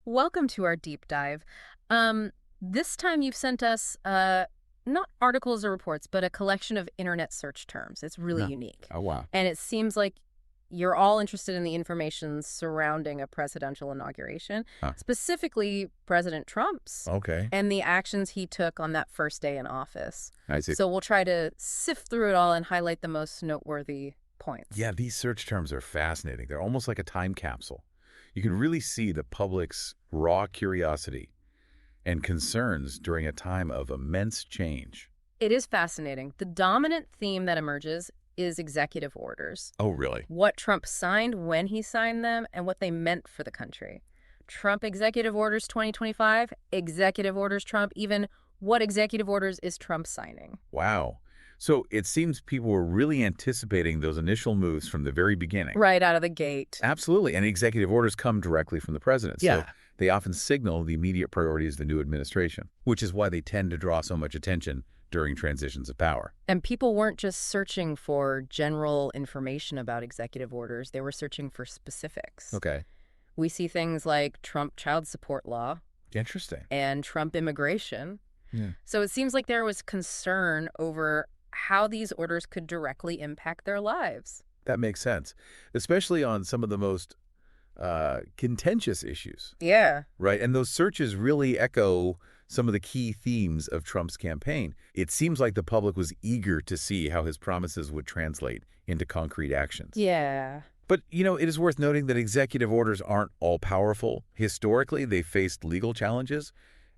Welcome to our deep dive. This time you've sent us not articles or reports, but a collection of internet search terms. It's really No. unique. Oh, wow. And it seems like you're all interested in the information surrounding a presidential inauguration, Huh. specifically President Trump's Okay. and the actions he took on that first day in office. I see. So we'll try to sift through it all and highlight the most noteworthy points. Yeah, these search terms are fascinating. They're almost like a time capsule. You can really see the public's raw curiosity and concerns during a time of immense change. It is fascinating. The dominant theme that emerges is executive orders. Oh, really? What Trump signed, when he signed them, and what they meant for the country. Trump Executive Orders 2025, Executive Orders Trump, even what executive orders is Trump signing? Wow. So it seems people were really anticipating those initial moves from the very beginning. Right out of the gate. Absolutely. And executive orders come directly from the president. Yeah. So they often signal the immediate priorities of the new administration, which is why they tend to draw so much attention during transitions of power. And people weren't just searching for general information about executive orders. They were searching for specifics. Okay. We see things like Trump child support law Interesting. and Trump immigration. Yeah. So it seems like there was concern over how these orders could directly impact their lives. That makes sense, especially on some of the most contentious issues, Yeah. right? And those searches really echo some of the key themes of Trump's campaign. It seems like the public was eager to see how his promises would translate into concrete actions. Yeah. But, it is worth noting that executive orders aren't all-powerful. Historically, they faced legal challenges,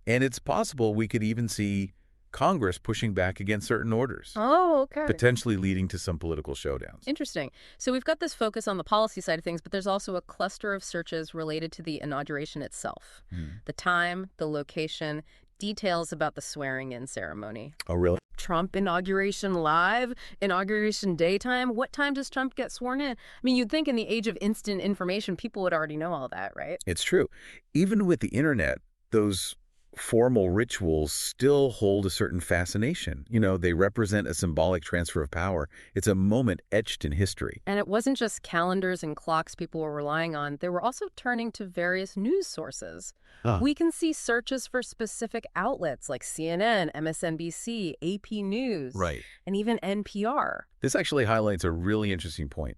and it's possible we could even see Congress pushing back against certain orders, Oh, okay. potentially leading to some political showdowns. Interesting. So we've got this focus on the policy side of things, but there's also a cluster of searches related to the inauguration itself. The time, the location, details about the swearing-in ceremony. Oh, really? Trump inauguration live, inauguration daytime. What time does Trump get sworn in? I mean, you'd think in the age of instant information, people would already know all that, right? It's true. Even with the internet, those formal rituals still hold a certain fascination. They represent a symbolic transfer of power. It's a moment etched in history. And it wasn't just calendars and clocks people were relying on. They were also turning to various news sources. We can see searches for specific outlets like CNN, MSNBC, AP News, Right. and even NPR. This actually highlights a really interesting point.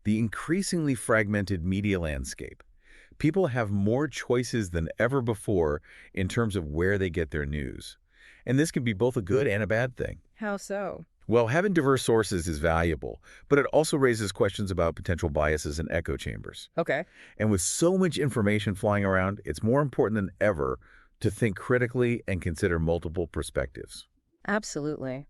The increasingly fragmented media landscape. People have more choices than ever before in terms of where they get their news. And this can be both a good and a bad thing. How so? Well, having diverse sources is valuable, but it also raises questions about potential biases and echo chambers. Okay. And with so much information flying around, it's more important than ever to think critically and consider multiple perspectives. Absolutely.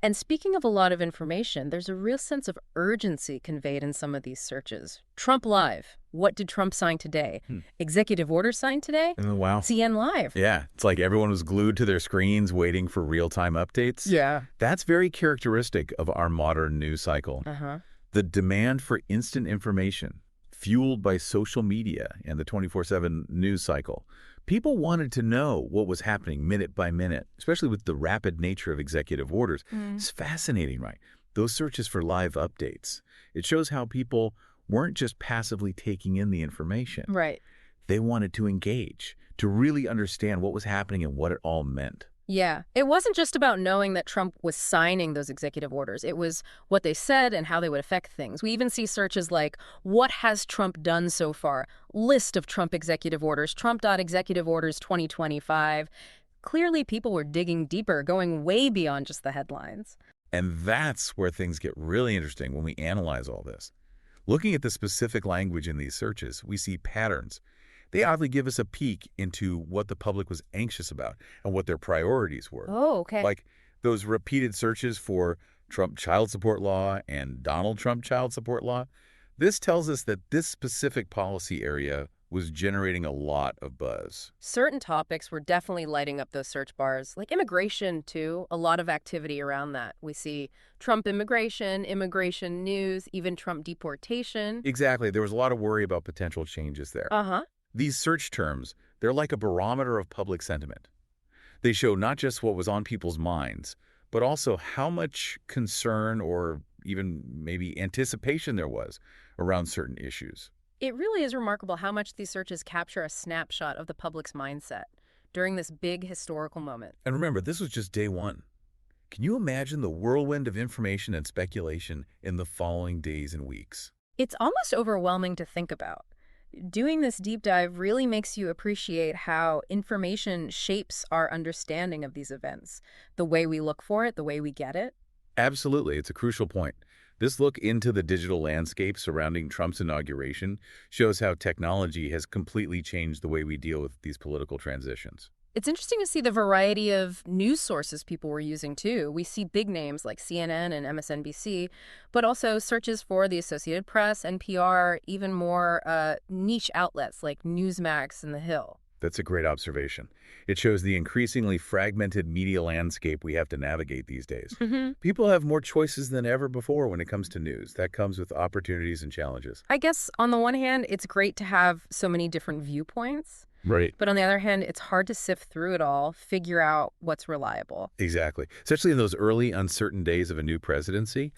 And speaking of a lot of information, there's a real sense of urgency conveyed in some of these searches. Trump Live. What did Trump sign today? Executive order signed today? Oh, wow. CN Live. Yeah, it's like everyone was glued to their screens waiting for real-time updates. Yeah. That's very characteristic of our modern news cycle. Uh-huh. The demand for instant information, fueled by social media and the 24/7 news cycle. People wanted to know what was happening minute by minute, especially with the rapid nature of executive orders. It's fascinating, right? Those searches for live updates. It shows how people weren't just passively taking in the information. Right. They wanted to engage, to really understand what was happening and what it all meant. Yeah. It wasn't just about knowing that Trump was signing those executive orders. It was what they said and how they would affect things. We even see searches like, what has Trump done so far? List of Trump executive orders, Trump.executive orders 2025. Clearly, people were digging deeper, going way beyond just the headlines. And that's where things get really interesting when we analyze all this. Looking at the specific language in these searches, we see patterns. They oddly give us a peek into what the public was anxious about and what their priorities were. Oh, okay. Like those repeated searches for Trump child support law and Donald Trump child support law. This tells us that this specific policy area was generating a lot of buzz. Certain topics were definitely lighting up those search bars, like immigration, too. A lot of activity around that. We see Trump immigration, immigration news, even Trump deportation. Exactly. There was a lot of worry about potential changes there. Uh-huh. These search terms, they're like a barometer of public sentiment. They show not just what was on people's minds, but also how much concern or even maybe anticipation there was around certain issues. It really is remarkable how much these searches capture a snapshot of the public's mindset during this big historical moment. And remember, this was just day one. Can you imagine the whirlwind of information and speculation in the following days and weeks? It's almost overwhelming to think about. Doing this deep dive really makes you appreciate how information shapes our understanding of these events, the way we look for it, the way we get it. Absolutely, it's a crucial point. This look into the digital landscape surrounding Trump's inauguration shows how technology has completely changed the way we deal with these political transitions. It's interesting to see the variety of news sources people were using, too. We see big names like CNN and MSNBC, but also searches for the Associated Press, NPR, even more niche outlets like Newsmax and The Hill. That's a great observation. It shows the increasingly fragmented media landscape we have to navigate these days. People have more choices than ever before when it comes to news. That comes with opportunities and challenges. I guess on the one hand, it's great to have so many different viewpoints. Right. But on the other hand, it's hard to sift through it all, figure out what's reliable. Exactly. Especially in those early, uncertain days of a new presidency,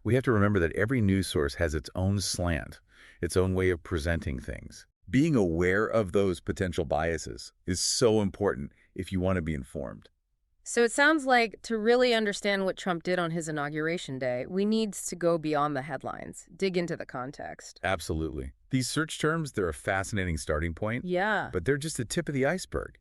we have to remember that every news source has its own slant, its own way of presenting things. Being aware of those potential biases is so important if you want to be informed. So it sounds like to really understand what Trump did on his inauguration day, we need to go beyond the headlines, dig into the context. Absolutely. These search terms, they're a fascinating starting point, Yeah. but they're just the tip of the iceberg.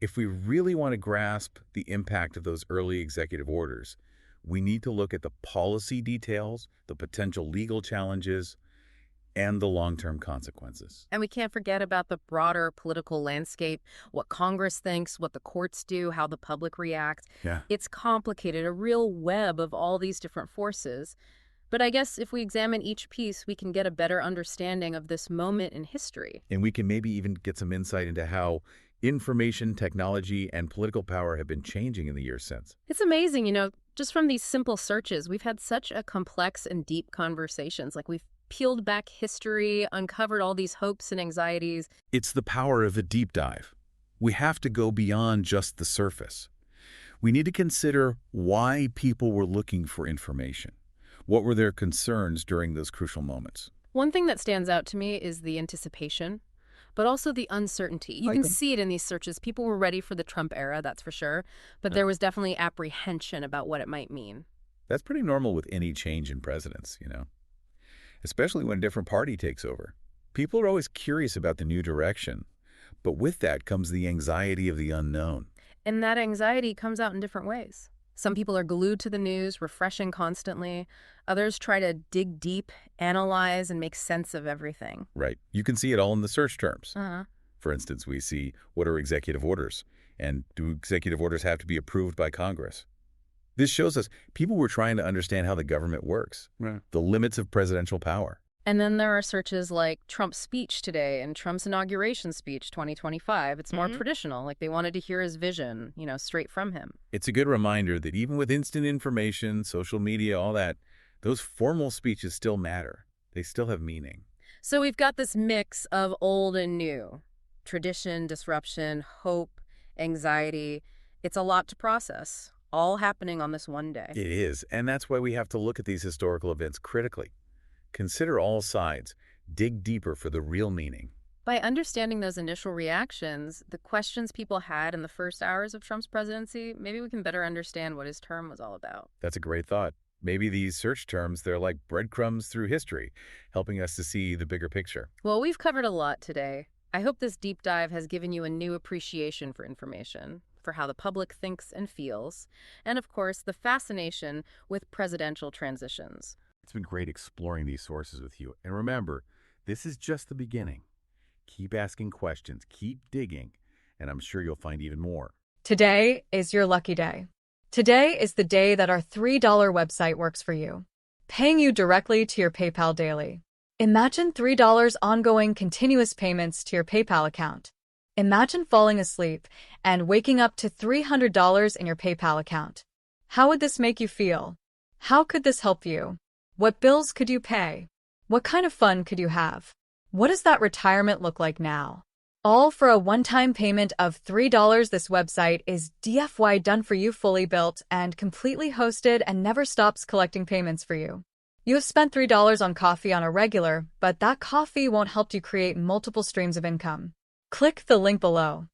If we really want to grasp the impact of those early executive orders, we need to look at the policy details, the potential legal challenges, and the long-term consequences. And we can't forget about the broader political landscape, what Congress thinks, what the courts do, how the public reacts. Yeah. It's complicated, a real web of all these different forces. But I guess if we examine each piece, we can get a better understanding of this moment in history. And we can maybe even get some insight into how information, technology, and political power have been changing in the years since. It's amazing, just from these simple searches, we've had such a complex and deep conversations. Like we've peeled back history, uncovered all these hopes and anxieties. It's the power of a deep dive. We have to go beyond just the surface. We need to consider why people were looking for information. What were their concerns during those crucial moments? One thing that stands out to me is the anticipation, but also the uncertainty. You can see it in these searches. People were ready for the Trump era, that's for sure, but there was definitely apprehension about what it might mean. That's pretty normal with any change in presidents, especially when a different party takes over. People are always curious about the new direction, but with that comes the anxiety of the unknown. And that anxiety comes out in different ways. Some people are glued to the news, refreshing constantly. Others try to dig deep, analyze, and make sense of everything. Right. You can see it all in the search terms. For instance, we see what are executive orders, and do executive orders have to be approved by Congress? This shows us people were trying to understand how the government works, the limits of presidential power. And then there are searches like Trump's speech today and Trump's inauguration speech 2025. It's more traditional, like they wanted to hear his vision, straight from him. It's a good reminder that even with instant information, social media, all that, those formal speeches still matter. They still have meaning. So we've got this mix of old and new, tradition, disruption, hope, anxiety. It's a lot to process, all happening on this one day. It is, and that's why we have to look at these historical events critically. Consider all sides. Dig deeper for the real meaning. By understanding those initial reactions, the questions people had in the first hours of Trump's presidency, maybe we can better understand what his term was all about. That's a great thought. Maybe these search terms, they're like breadcrumbs through history, helping us to see the bigger picture. Well, we've covered a lot today. I hope this deep dive has given you a new appreciation for information, for how the public thinks and feels, and of course, the fascination with presidential transitions. It's been great exploring these sources with you. And remember, this is just the beginning. Keep asking questions, keep digging, and I'm sure you'll find even more. Today is your lucky day. Today is the day that our $3 website works for you, paying you directly to your PayPal daily. Imagine $3 ongoing continuous payments to your PayPal account. Imagine falling asleep and waking up to $300 in your PayPal account. How would this make you feel? How could this help you? What bills could you pay? What kind of fun could you have? What does that retirement look like now? All for a one-time payment of $3. This website is DFY done for you, fully built and completely hosted, and never stops collecting payments for you. You have spent $3 on coffee on a regular, but that coffee won't help you create multiple streams of income. Click the link below.